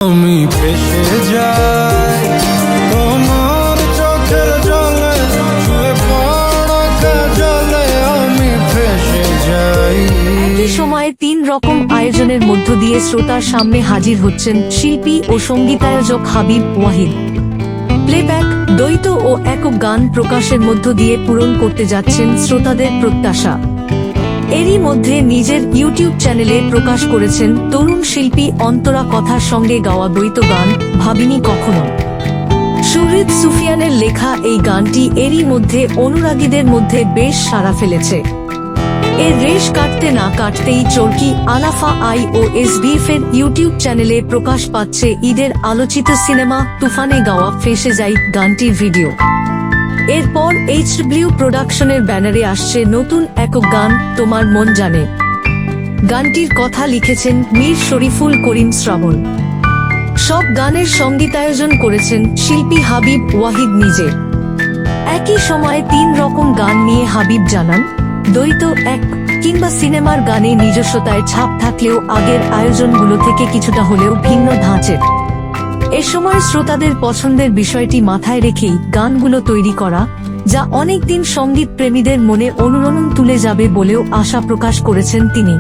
আমি ভেসে যাই তোমার চোখের জলে, ছুঁয়ে পড়া কাজলে আমি ভেসে যাই। একই সময়ে 3 রকম আয়োজনের মধ্য দিয়ে শ্রোতার সামনে হাজির হচ্ছেন শিল্পী ও সঙ্গীতায়োজক হাবিব ওয়াহিদ। প্লেব্যাক, দ্বৈত ও একক গান প্রকাশের মধ্য দিয়ে পূরণ করতে যাচ্ছেন শ্রোতাদের প্রত্যাশা। এরই মধ্যে নিজের ইউটিউব চ্যানেলে প্রকাশ করেছেন তরুণ শিল্পী অন্তরা কথার সঙ্গে গাওয়া দ্বৈত গান ভাবিনি কখনো। সুহৃদ সুফিয়ানের লেখা এই গানটি এরই মধ্যে অনুরাগীদের মধ্যে বেশ সাড়া ফেলেছে। এর রেশ কাটতে না কাটতেই চরকি আলাফা আই ও এসবিএফ এর ইউটিউব চ্যানেলে প্রকাশ পাচ্ছে ঈদের আলোচিত সিনেমা তুফানে গাওয়া ফেসে যাই গানটির ভিডিও। এরপর এইচডব্লিউ প্রোডাকশনের ব্যানারে আসছে নতুন একক গান তোমার মন জানে। গানটির কথা লিখেছেন মীর শরীফুল করিম শ্রাবণ। সব গানের সঙ্গীতায়োজন করেছেন শিল্পী হাবিব ওয়াহিদ নিজে। একই সময়ে 3 রকম গান নিয়ে হাবিব জানান, দ্বৈত, এক কিংবা সিনেমার গানে নিজস্বতায় ছাপ থাকলেও আগের আয়োজনগুলো থেকে কিছুটা হলেও ভিন্ন ধাঁচের। এ সময় শ্রোতাদের পছন্দের বিষয়টি মাথায় রেখেই গানগুলো তৈরি করা, যা অনেকদিন সঙ্গীত প্রেমীদের মনে অনুরণন তুলে যাবে বলেও আশা প্রকাশ করেছেন তিনি।